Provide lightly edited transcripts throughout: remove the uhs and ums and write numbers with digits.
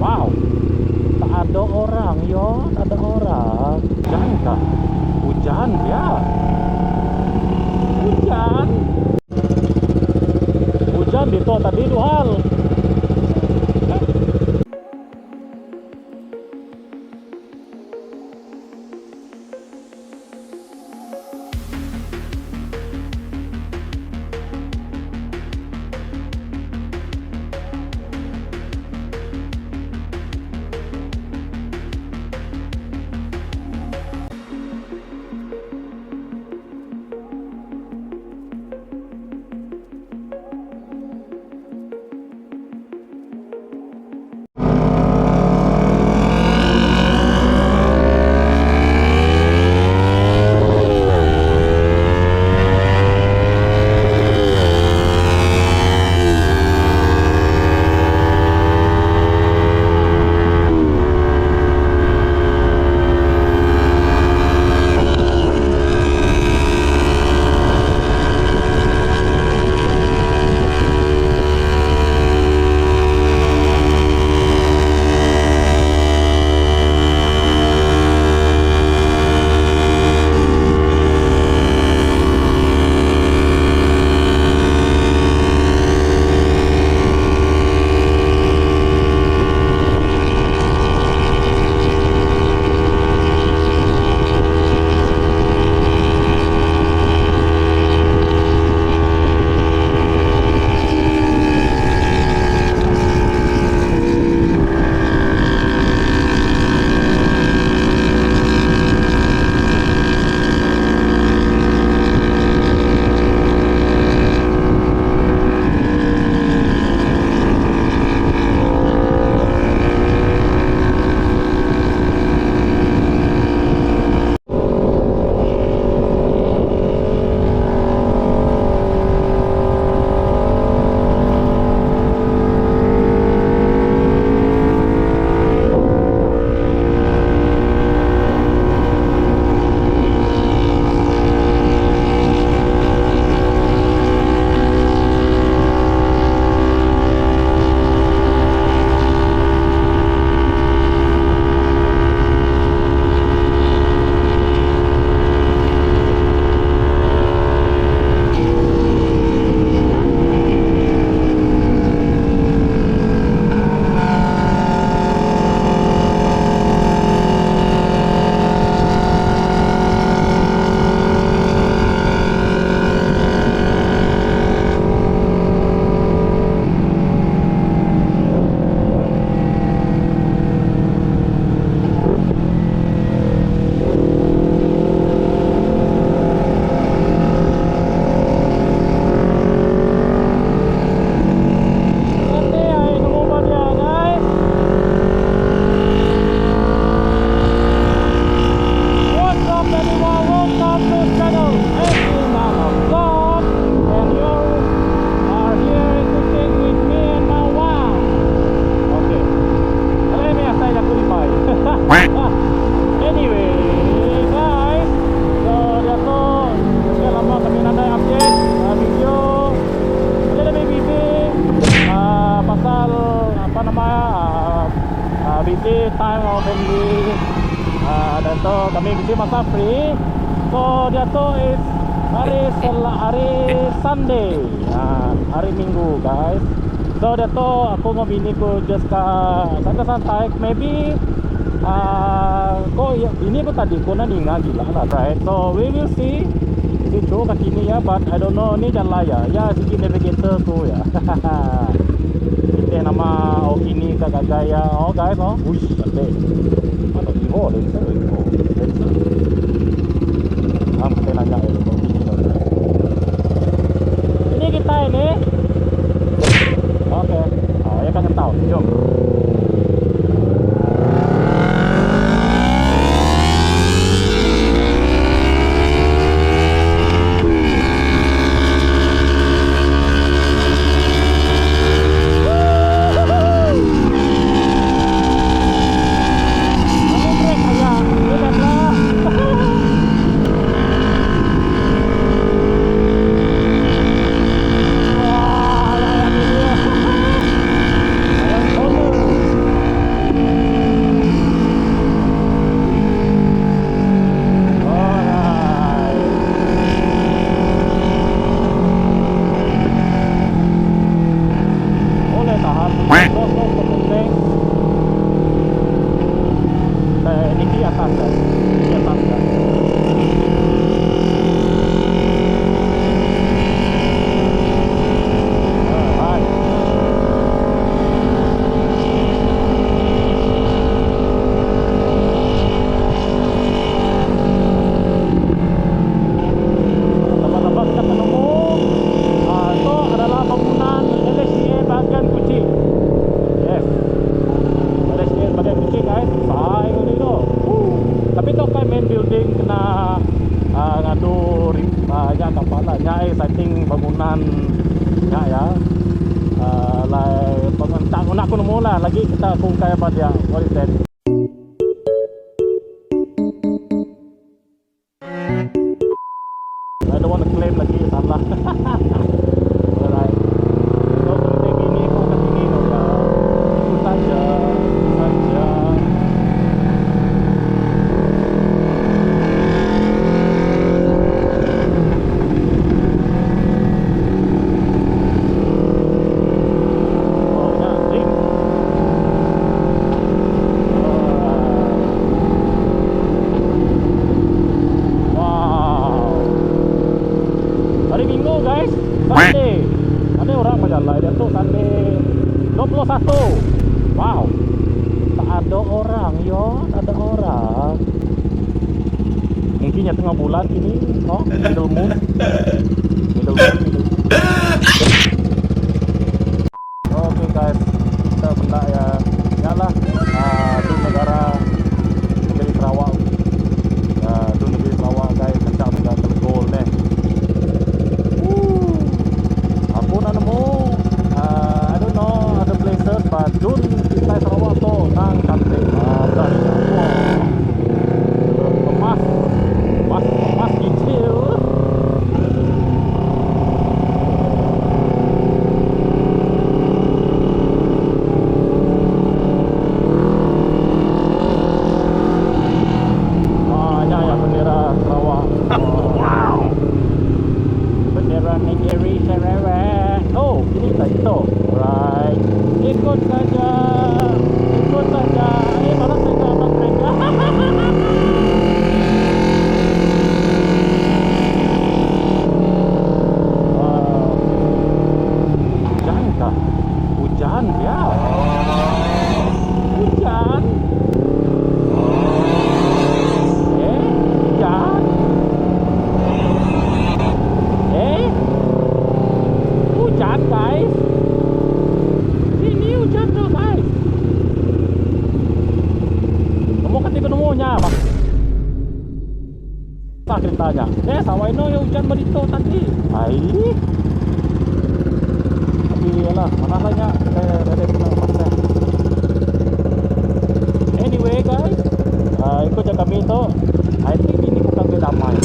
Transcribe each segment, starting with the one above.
Wow, tak ada orang yo, tak ada orang. Hujan kah? Hujan ya. Hujan. Hujan dito tadi duhal. busy time of family. Dan tu kami busy masa free. So dia tu is hari Sunday, hari Minggu guys. So dia tu aku dengan bini ku just santai-santai. Maybe kok ini pun tadi kau nak dengar gila lah, right? So we will see. Itu kat sini ya, but I don't know ni jalan ya. Ya sikit navigator tu ya. Kita nama ini kakak gaya. Oh guys, oh, wish ada. Mana Evo lensa Evo. Kita nanya ini kita ini. Oke, ya kan tahu. Jom. pembangunan ya. Lai tak nak aku nemu lah lagi kita kungkai apa dia. What is that? I don't want to claim lagi salah. Alright. So kita bini ko kasi nino ya. Itu saja. Sunday. Ada orang berjalan dia tu Sunday 21. Wow. Tak ada orang yo, tak ada orang. Mungkinnya tengah bulan ini, oh, middle moon. Okay guys, kita benda ya. Yalah, tu negara negeri Sarawak. Tu negeri Sarawak guys, macam negara Telegol deh. I don't know other places, but Dun Istai Sarawak tu nang cantik. Emas kecil. Ya bendera Sarawak. Wow. Bendera negeri Sarawak. Oh, ini tak itu. Right. Ikut saja. Mana saya abang kerja? Hujan kah? Hujan ya. Hujan. Hujan. Hujan guys. Ini hujan tuh guys. Kamu ketika nemunya bang. Tak ceritanya. Sawai no ya hujan berito tadi. Hai. Tapi yalah, mana banyak ada pasal. Anyway guys, ikut je kami tu. I think ini bukan kedamai.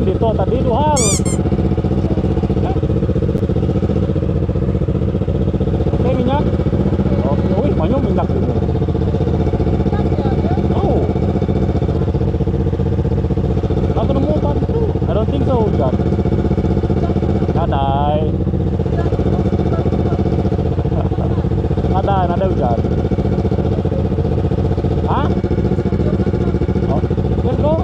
Dito tadi duhal. Oke minyak. Oke, wih banyak minyak ini. Oh. Aku nemu apa itu? I don't think so hujan. Nadai. Ada hujan. Hah? Oh, let's go.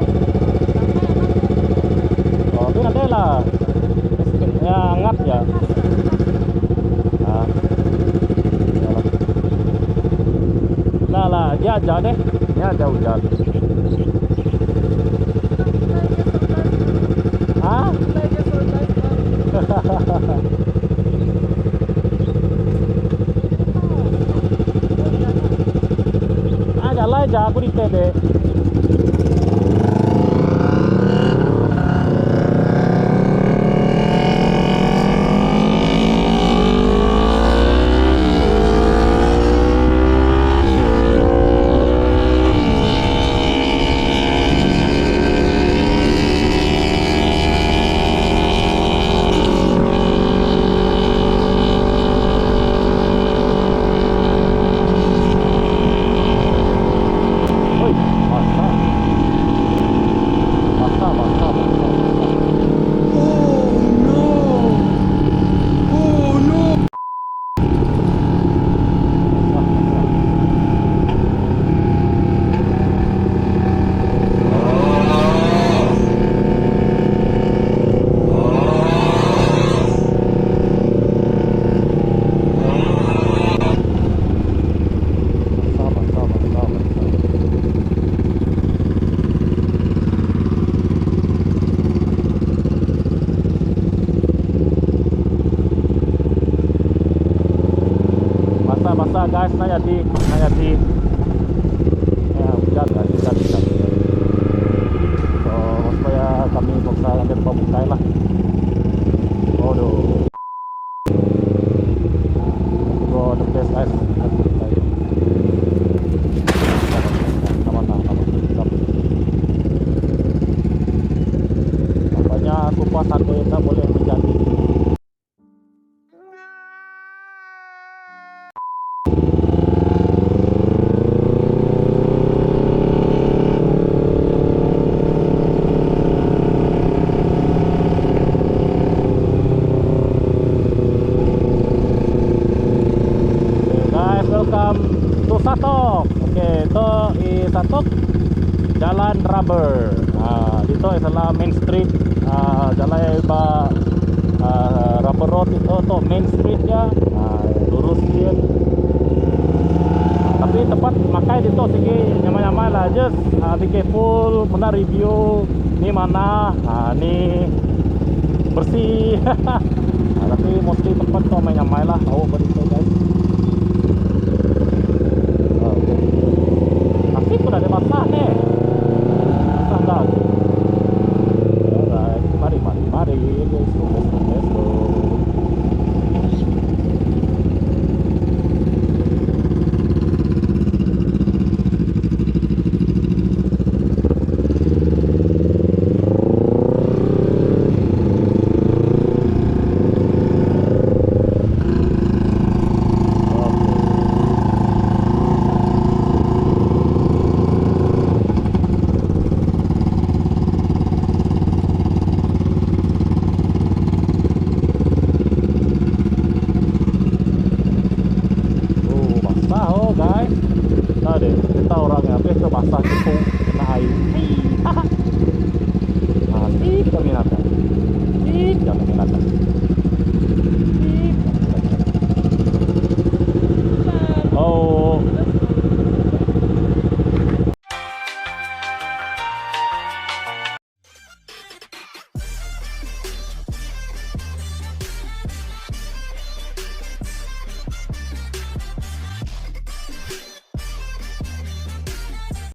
Ada lah ya hangat ya. Lah dia aja deh, dia ada hujan. Hah? Jalan aja aku di TD. Masa basah guys, nak jadi hujan guys, hujan. So supaya kami paksa nanti buka lah. Aduh. Go the place guys. Aman. Nampaknya kupas sate tak boleh menjadi. Welcome to Satok. Okay, itu di Satok Jalan Rubber. Itu adalah main street. Jalan Rubber Road itu tuh main street ya. Lurus dia. Tapi tempat makai itu segi nyaman-nyaman lah. Just be careful, mana review ni mana. Ni bersih. Tapi mostly tempat tuh nyaman lah. Oh, begitu guys. Udah ada basah nih. Basah dah. Alright, mari. Let's go. Guys, nah deh, kita orangnya habis itu basah cepu.